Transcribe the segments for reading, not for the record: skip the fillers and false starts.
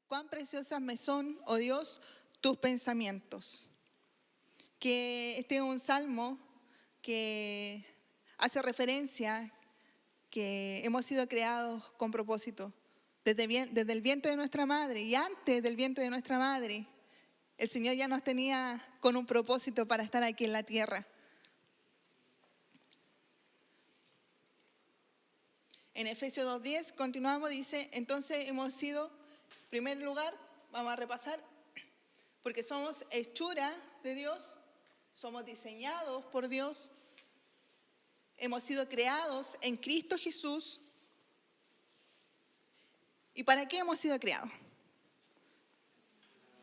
Cuán preciosas me son, oh Dios, tus pensamientos. Que este es un salmo que hace referencia que hemos sido creados con propósito. Desde el vientre de nuestra madre y antes del vientre de nuestra madre, el Señor ya nos tenía con un propósito para estar aquí en la tierra. En Efesios 2:10 continuamos, dice, entonces hemos sido, en primer lugar, vamos a repasar, porque somos hechura de Dios, somos diseñados por Dios, hemos sido creados en Cristo Jesús. ¿Y para qué hemos sido creados?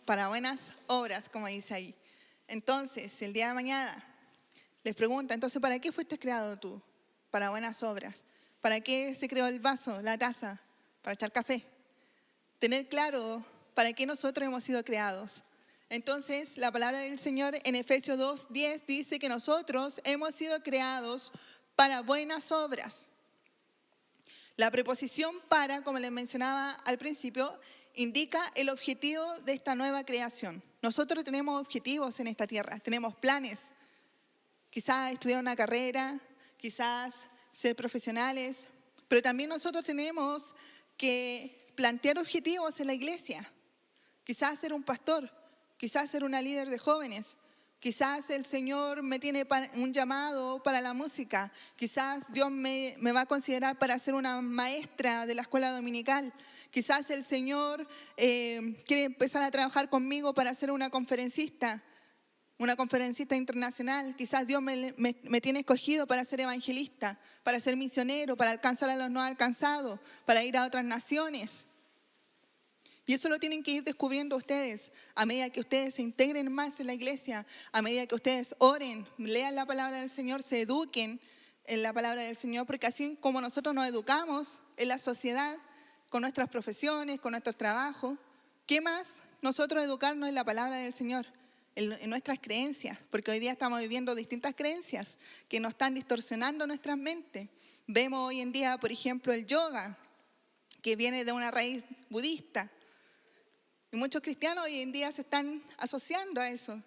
Para buenas obras, como dice ahí. Entonces, el día de mañana les pregunta, entonces, ¿para qué fuiste creado tú? Para buenas obras. ¿Para qué se creó el vaso, la taza? Para echar café. Tener claro para qué nosotros hemos sido creados. Entonces, la palabra del Señor en Efesios 2:10 dice que nosotros hemos sido creados para buenas obras. La preposición para, como les mencionaba al principio, indica el objetivo de esta nueva creación. Nosotros tenemos objetivos en esta tierra, tenemos planes. Quizás estudiar una carrera, quizás ser profesionales, pero también nosotros tenemos que plantear objetivos en la iglesia. Quizás ser un pastor, quizás ser una líder de jóvenes, quizás el Señor me tiene un llamado para la música, quizás Dios me va a considerar para ser una maestra de la escuela dominical, quizás el Señor quiere empezar a trabajar conmigo para ser una conferencista internacional. Quizás Dios me tiene escogido para ser evangelista, para ser misionero, para alcanzar a los no alcanzados, para ir a otras naciones. Y eso lo tienen que ir descubriendo ustedes a medida que ustedes se integren más en la iglesia, a medida que ustedes oren, lean la palabra del Señor, se eduquen en la palabra del Señor, porque así como nosotros nos educamos en la sociedad, con nuestras profesiones, con nuestros trabajos, ¿qué más nosotros educarnos en la palabra del Señor? En nuestras creencias, porque hoy día estamos viviendo distintas creencias que nos están distorsionando nuestras mentes. Vemos hoy en día, por ejemplo, el yoga, que viene de una raíz budista. Y muchos cristianos hoy en día se están asociando a eso,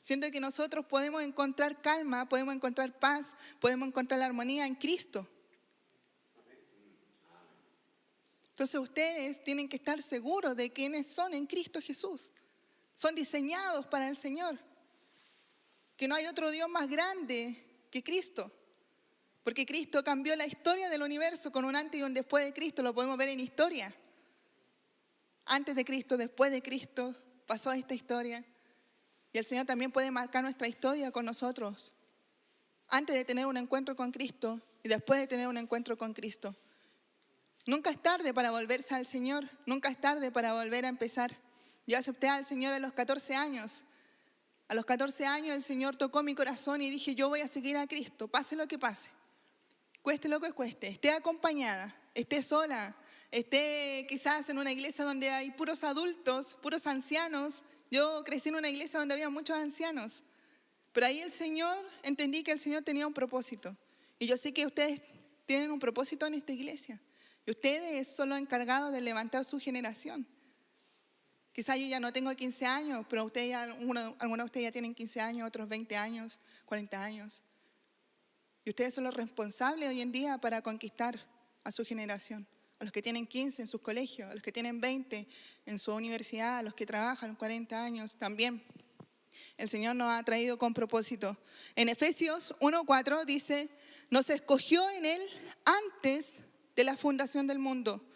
siendo que nosotros podemos encontrar calma, podemos encontrar paz, podemos encontrar la armonía en Cristo. Entonces ustedes tienen que estar seguros de quiénes son en Cristo Jesús. Son diseñados para el Señor. Que no hay otro Dios más grande que Cristo. Porque Cristo cambió la historia del universo con un antes y un después de Cristo. Lo podemos ver en historia. Antes de Cristo, después de Cristo, pasó esta historia. Y el Señor también puede marcar nuestra historia con nosotros. Antes de tener un encuentro con Cristo y después de tener un encuentro con Cristo. Nunca es tarde para volverse al Señor. Nunca es tarde para volver a empezar. Yo acepté al Señor a los 14 años. A los 14 años el Señor tocó mi corazón y dije, yo voy a seguir a Cristo, pase lo que pase. Cueste lo que cueste, esté acompañada, esté sola, esté quizás en una iglesia donde hay puros adultos, puros ancianos. Yo crecí en una iglesia donde había muchos ancianos. Pero ahí entendí que el Señor tenía un propósito. Y yo sé que ustedes tienen un propósito en esta iglesia. Y ustedes son los encargados de levantar su generación. Quizás yo ya no tengo 15 años, pero algunos de ustedes ya tienen 15 años, otros 20 años, 40 años. Y ustedes son los responsables hoy en día para conquistar a su generación. A los que tienen 15 en sus colegios, a los que tienen 20 en su universidad, a los que trabajan 40 años también. El Señor nos ha traído con propósito. En Efesios 1:4 dice, nos escogió en Él antes de la fundación del mundo.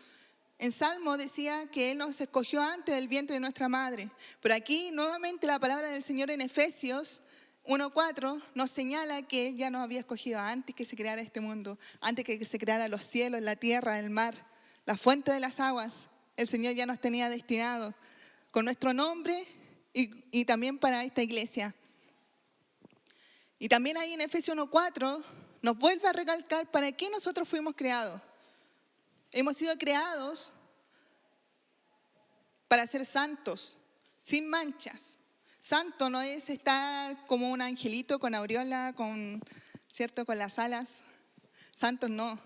En Salmo decía que Él nos escogió antes del vientre de nuestra madre. Pero aquí nuevamente la palabra del Señor en Efesios 1:4 nos señala que Él ya nos había escogido antes que se creara este mundo, antes que se creara los cielos, la tierra, el mar, la fuente de las aguas. El Señor ya nos tenía destinado con nuestro nombre y también para esta iglesia. Y también ahí en Efesios 1:4 nos vuelve a recalcar para qué nosotros fuimos creados. Hemos sido creados para ser santos, sin manchas. Santo no es estar como un angelito con aureola, con las alas. Santo no.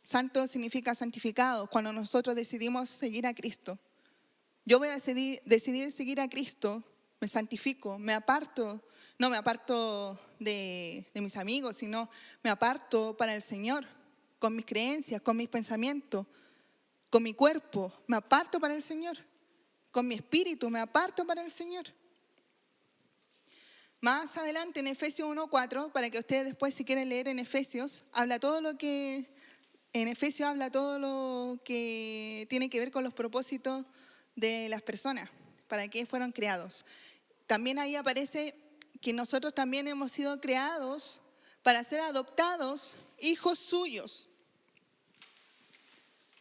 Santo significa santificado, cuando nosotros decidimos seguir a Cristo. yo voy a decidir seguir a Cristo, me santifico, me aparto, no me aparto de mis amigos, sino me aparto para el Señor, con mis creencias, con mis pensamientos, con mi cuerpo, me aparto para el Señor, con mi espíritu, me aparto para el Señor. Más adelante en Efesios 1:4, para que ustedes después si quieren leer en Efesios, en Efesios habla todo lo que tiene que ver con los propósitos de las personas, para qué fueron creados. También ahí aparece que nosotros también hemos sido creados para ser adoptados hijos suyos.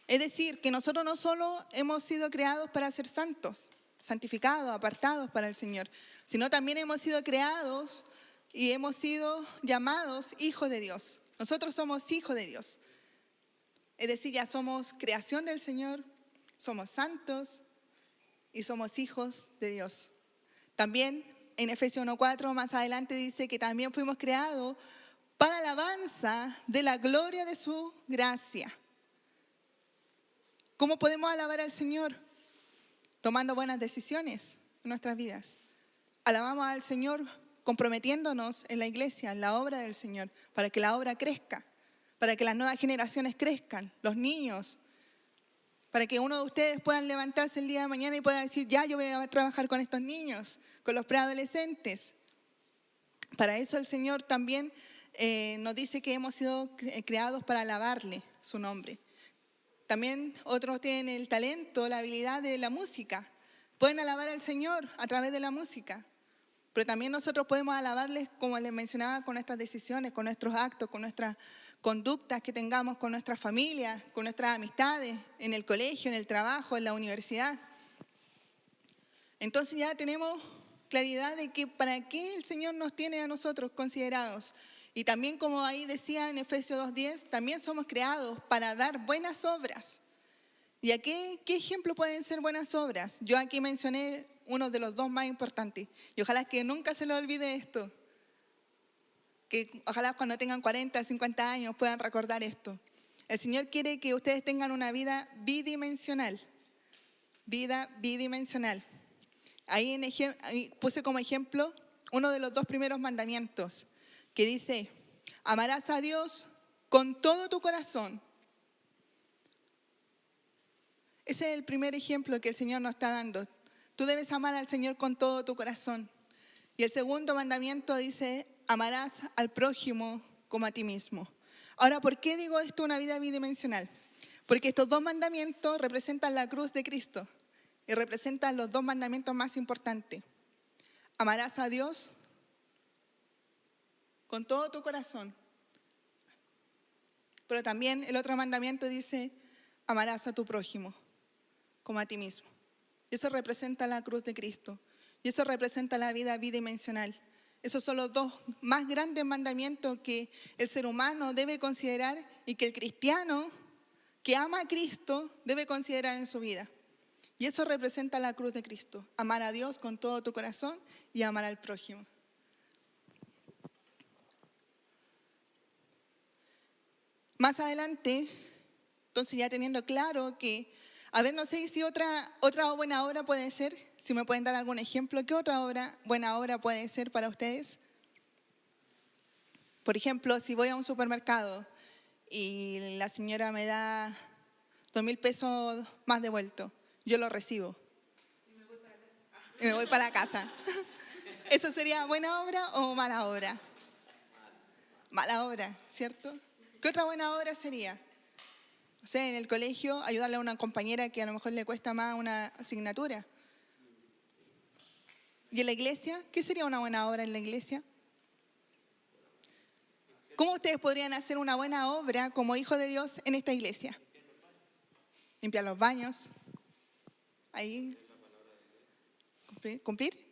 Es decir, que nosotros no solo hemos sido creados para ser santos, santificados, apartados para el Señor, sino también hemos sido creados y hemos sido llamados hijos de Dios. Nosotros somos hijos de Dios. Es decir, ya somos creación del Señor, somos santos y somos hijos de Dios. También en Efesios 1:4 más adelante dice que también fuimos creados para alabanza de la gloria de su gracia. ¿Cómo podemos alabar al Señor? Tomando buenas decisiones en nuestras vidas. Alabamos al Señor comprometiéndonos en la iglesia, en la obra del Señor, para que la obra crezca, para que las nuevas generaciones crezcan, los niños, para que uno de ustedes puedan levantarse el día de mañana y pueda decir, ya yo voy a trabajar con estos niños, con los preadolescentes. Para eso el Señor también nos dice que hemos sido creados para alabarle su nombre. También otros tienen el talento, la habilidad de la música. Pueden alabar al Señor a través de la música. Pero también nosotros podemos alabarles, como les mencionaba, con nuestras decisiones, con nuestros actos, con nuestras conductas que tengamos con nuestras familias, con nuestras amistades, en el colegio, en el trabajo, en la universidad. Entonces ya tenemos claridad de que para qué el Señor nos tiene a nosotros considerados. Y también, como ahí decía en Efesios 2:10, también somos creados para dar buenas obras. ¿Y qué ejemplo pueden ser buenas obras? Yo aquí mencioné uno de los dos más importantes. Y ojalá que nunca se les olvide esto. Que ojalá cuando tengan 40, 50 años puedan recordar esto. El Señor quiere que ustedes tengan una vida bidimensional. Vida bidimensional. Ahí puse como ejemplo uno de los dos primeros mandamientos, que dice, amarás a Dios con todo tu corazón. Ese es el primer ejemplo que el Señor nos está dando. Tú debes amar al Señor con todo tu corazón. Y el segundo mandamiento dice, amarás al prójimo como a ti mismo. Ahora, ¿por qué digo esto una vida bidimensional? Porque estos dos mandamientos representan la cruz de Cristo y representan los dos mandamientos más importantes. Amarás a Dios con todo tu corazón. Pero también el otro mandamiento dice, amarás a tu prójimo como a ti mismo. Y eso representa la cruz de Cristo. Y eso representa la vida bidimensional. Esos son los dos más grandes mandamientos que el ser humano debe considerar y que el cristiano que ama a Cristo debe considerar en su vida. Y eso representa la cruz de Cristo. Amar a Dios con todo tu corazón y amar al prójimo. Más adelante, entonces ya teniendo claro que, a ver, no sé si otra buena obra puede ser, si me pueden dar algún ejemplo, ¿qué otra buena obra puede ser para ustedes? Por ejemplo, si voy a un supermercado y la señora me da 2,000 pesos más devuelto, yo lo recibo. Y me voy para la casa. ¿Eso sería buena obra o mala obra? Mala obra, ¿cierto? ¿Qué otra buena obra sería? O sea, en el colegio, ayudarle a una compañera que a lo mejor le cuesta más una asignatura. ¿Y en la iglesia? ¿Qué sería una buena obra en la iglesia? ¿Cómo ustedes podrían hacer una buena obra como hijos de Dios en esta iglesia? Limpiar los baños. Ahí. ¿Cumplir?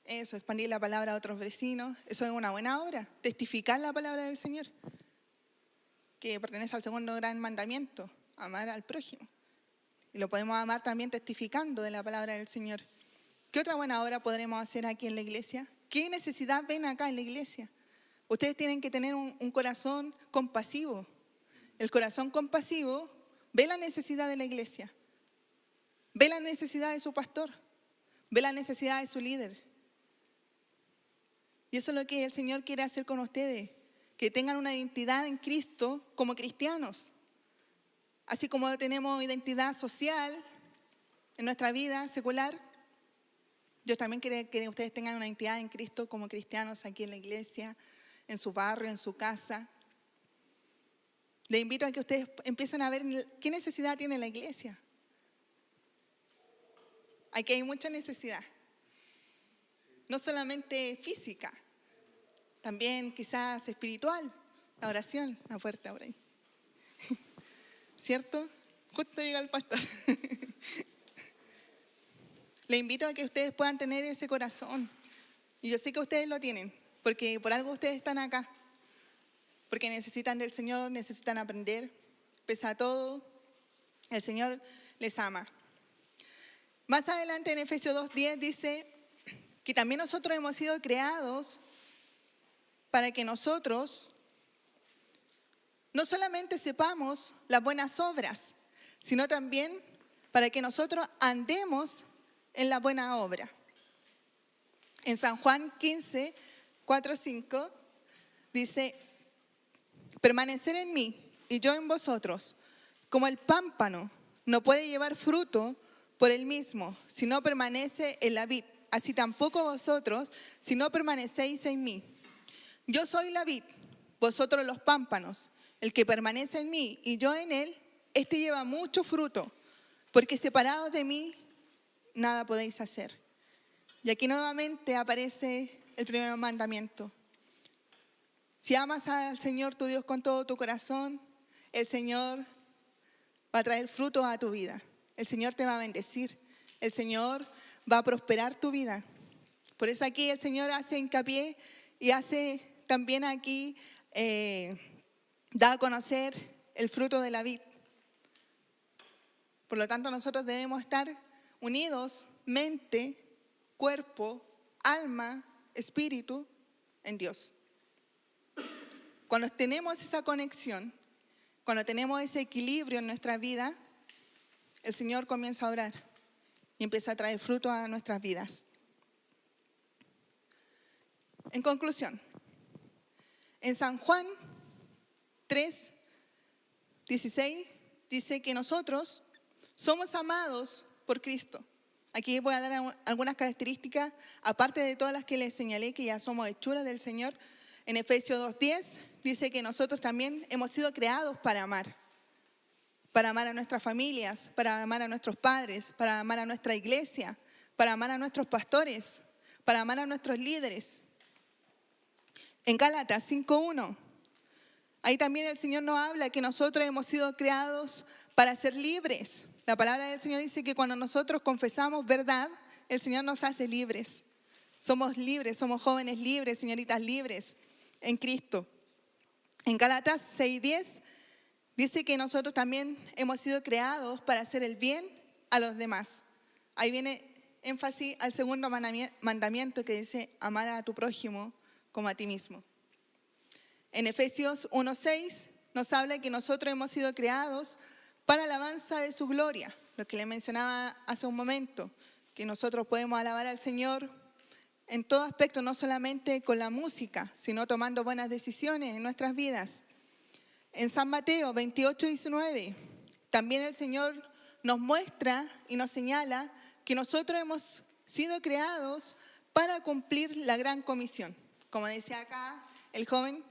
Eso, expandir la palabra a otros vecinos. Eso es una buena obra. Testificar la palabra del Señor, que pertenece al segundo gran mandamiento, amar al prójimo. Y lo podemos amar también testificando de la palabra del Señor. ¿Qué otra buena obra podremos hacer aquí en la iglesia? ¿Qué necesidad ven acá en la iglesia? Ustedes tienen que tener un corazón compasivo. El corazón compasivo ve la necesidad de la iglesia, ve la necesidad de su pastor, ve la necesidad de su líder. Y eso es lo que el Señor quiere hacer con ustedes, que tengan una identidad en Cristo como cristianos. Así como tenemos identidad social en nuestra vida secular, Dios también quiere que ustedes tengan una identidad en Cristo como cristianos aquí en la iglesia, en su barrio, en su casa. Les invito a que ustedes empiecen a ver qué necesidad tiene la iglesia. Aquí hay mucha necesidad, no solamente física, también quizás espiritual, la oración, la fuerte ahora ahí. ¿Cierto? Justo llega el pastor. Les invito a que ustedes puedan tener ese corazón. Y yo sé que ustedes lo tienen, porque por algo ustedes están acá. Porque necesitan del Señor, necesitan aprender. Pese a todo, el Señor les ama. Más adelante en Efesios 2:10 dice que también nosotros hemos sido creados para que nosotros no solamente sepamos las buenas obras, sino también para que nosotros andemos en la buena obra. En San Juan 15, 4, 5 dice: permanecer en mí y yo en vosotros, como el pámpano no puede llevar fruto por él mismo, si no permanece en la vid, así tampoco vosotros, si no permanecéis en mí. Yo soy la vid, vosotros los pámpanos. El que permanece en mí y yo en él, este lleva mucho fruto, porque separados de mí, nada podéis hacer. Y aquí nuevamente aparece el primer mandamiento. Si amas al Señor tu Dios con todo tu corazón, el Señor va a traer fruto a tu vida. El Señor te va a bendecir. El Señor va a prosperar tu vida. Por eso aquí el Señor hace hincapié y hace también aquí, da a conocer el fruto de la vid. Por lo tanto, nosotros debemos estar unidos, mente, cuerpo, alma, espíritu, en Dios. Cuando tenemos esa conexión, cuando tenemos ese equilibrio en nuestra vida, el Señor comienza a orar y empieza a traer fruto a nuestras vidas. En conclusión, en San Juan 3, 16 dice que nosotros somos amados por Cristo. Aquí voy a dar algunas características, aparte de todas las que les señalé, que ya somos hechuras del Señor. En Efesios 2:10 dice que nosotros también hemos sido creados para amar a nuestras familias, para amar a nuestros padres, para amar a nuestra iglesia, para amar a nuestros pastores, para amar a nuestros líderes. En Gálatas 5:1, ahí también el Señor nos habla que nosotros hemos sido creados para ser libres. La palabra del Señor dice que cuando nosotros confesamos verdad, el Señor nos hace libres. Somos libres, somos jóvenes libres, señoritas libres en Cristo. En Gálatas 6:10 dice que nosotros también hemos sido creados para hacer el bien a los demás. Ahí viene énfasis al segundo mandamiento que dice amar a tu prójimo como a ti mismo. En Efesios 1:6 nos habla que nosotros hemos sido creados para alabanza de su gloria, lo que le mencionaba hace un momento, que nosotros podemos alabar al Señor en todo aspecto, no solamente con la música, sino tomando buenas decisiones en nuestras vidas. En San Mateo 28:19, también el Señor nos muestra y nos señala que nosotros hemos sido creados para cumplir la gran comisión. Como decía acá el joven,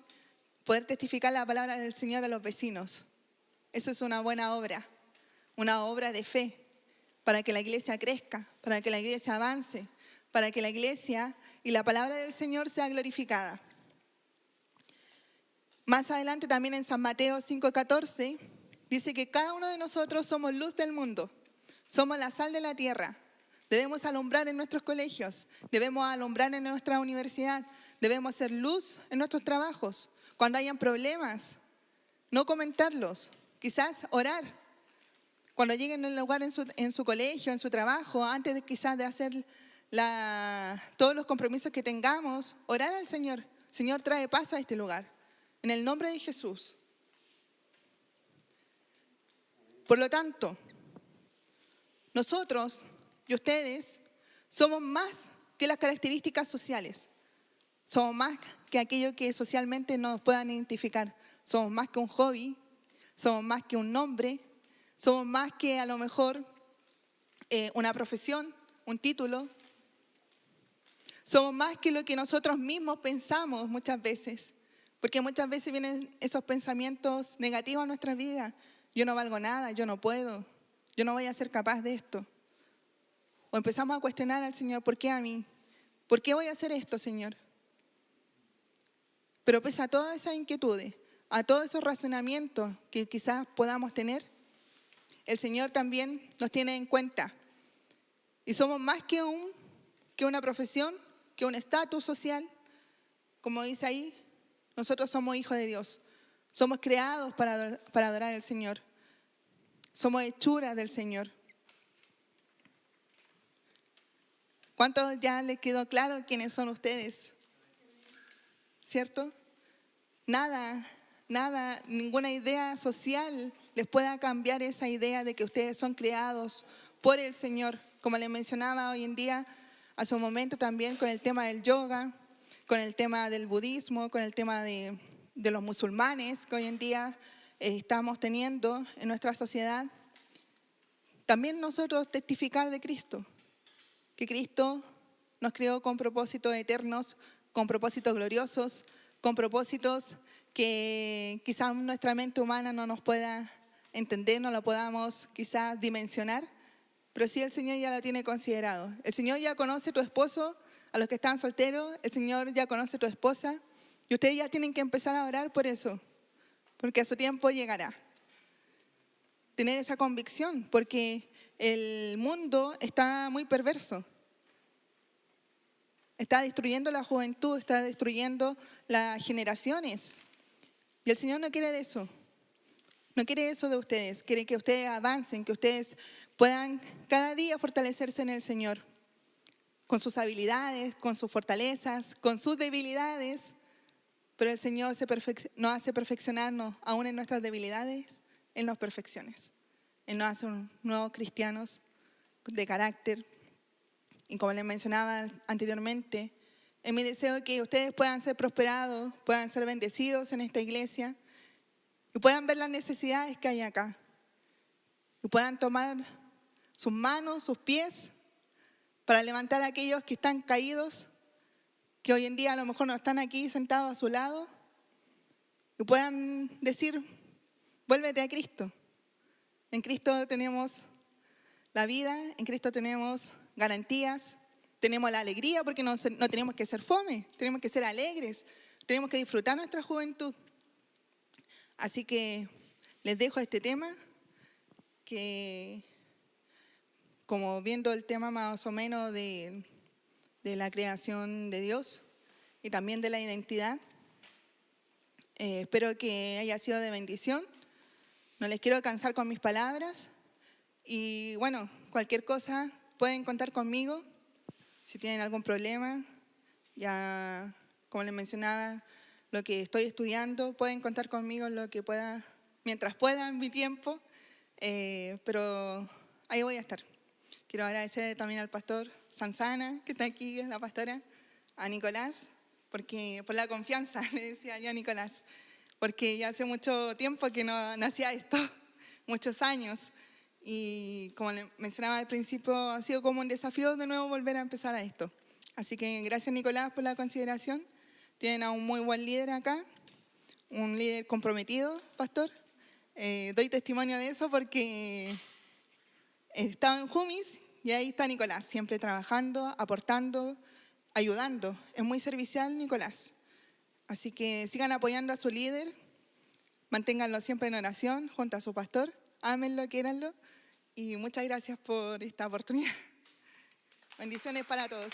poder testificar la palabra del Señor a los vecinos. Eso es una buena obra, una obra de fe, para que la iglesia crezca, para que la iglesia avance, para que la iglesia y la palabra del Señor sea glorificada. Más adelante también en San Mateo 5:14 dice que cada uno de nosotros somos luz del mundo, somos la sal de la tierra. Debemos alumbrar en nuestros colegios, debemos alumbrar en nuestra universidad, debemos hacer luz en nuestros trabajos. Cuando hayan problemas, no comentarlos, quizás orar. Cuando lleguen al lugar en su colegio, en su trabajo, antes de quizás de hacer todos los compromisos que tengamos, orar al Señor. Señor, trae paz a este lugar. En el nombre de Jesús. Por lo tanto, nosotros y ustedes somos más que las características sociales. Somos más que aquello que socialmente nos puedan identificar. Somos más que un hobby, somos más que un nombre, somos más que a lo mejor una profesión, un título. Somos más que lo que nosotros mismos pensamos muchas veces. Porque muchas veces vienen esos pensamientos negativos a nuestra vida. Yo no valgo nada, yo no puedo, yo no voy a ser capaz de esto. O empezamos a cuestionar al Señor, ¿por qué a mí? ¿Por qué voy a hacer esto, Señor? Pero pese a todas esas inquietudes, a todos esos razonamientos que quizás podamos tener, el Señor también nos tiene en cuenta. Y somos más que una profesión, que un estatus social. Como dice ahí, nosotros somos hijos de Dios. Somos creados para adorar al Señor. Somos hechuras del Señor. ¿Cuántos ya les quedó claro quiénes son ustedes? ¿Cierto? Nada, ninguna idea social les pueda cambiar esa idea de que ustedes son creados por el Señor. Como les mencionaba hoy en día, hace un momento también con el tema del yoga, con el tema del budismo, con el tema de los musulmanes que hoy en día estamos teniendo en nuestra sociedad. También nosotros testificar de Cristo, que Cristo nos creó con propósitos eternos, con propósitos gloriosos, con propósitos que quizás nuestra mente humana no nos pueda entender, no lo podamos quizás dimensionar, pero sí el Señor ya lo tiene considerado. El Señor ya conoce a tu esposo, a los que están solteros, el Señor ya conoce a tu esposa, y ustedes ya tienen que empezar a orar por eso, porque a su tiempo llegará. Tener esa convicción, porque el mundo está muy perverso. Está destruyendo la juventud, está destruyendo las generaciones. Y el Señor no quiere de eso. No quiere eso de ustedes. Quiere que ustedes avancen, que ustedes puedan cada día fortalecerse en el Señor. Con sus habilidades, con sus fortalezas, con sus debilidades. Pero el Señor nos hace perfeccionarnos aún en nuestras debilidades. Él nos perfecciona. Él nos hace nuevos cristianos de carácter. Y como les mencionaba anteriormente, es mi deseo que ustedes puedan ser prosperados, puedan ser bendecidos en esta iglesia y puedan ver las necesidades que hay acá. Y puedan tomar sus manos, sus pies, para levantar a aquellos que están caídos, que hoy en día a lo mejor no están aquí sentados a su lado, y puedan decir, vuélvete a Cristo. En Cristo tenemos la vida, en Cristo tenemos garantías, tenemos la alegría porque no tenemos que ser fome, tenemos que ser alegres, tenemos que disfrutar nuestra juventud. Así que les dejo este tema que, como viendo el tema más o menos de la creación de Dios y también de la identidad, espero que haya sido de bendición. No les quiero cansar con mis palabras y bueno, cualquier cosa pueden contar conmigo si tienen algún problema. Ya, como les mencionaba, lo que estoy estudiando, pueden contar conmigo en lo que pueda, mientras pueda en mi tiempo, pero ahí voy a estar. Quiero agradecer también al pastor Sansana, que está aquí, la pastora, a Nicolás, por la confianza, le decía yo a Nicolás, porque ya hace mucho tiempo que no hacía esto, muchos años. Y como le mencionaba al principio, ha sido como un desafío de nuevo volver a empezar a esto. Así que gracias, Nicolás, por la consideración. Tienen a un muy buen líder acá, un líder comprometido, pastor. Doy testimonio de eso porque he estado en Jumis y ahí está Nicolás, siempre trabajando, aportando, ayudando. Es muy servicial, Nicolás. Así que sigan apoyando a su líder, manténganlo siempre en oración junto a su pastor. Ámenlo, quiéranlo y muchas gracias por esta oportunidad. Bendiciones para todos.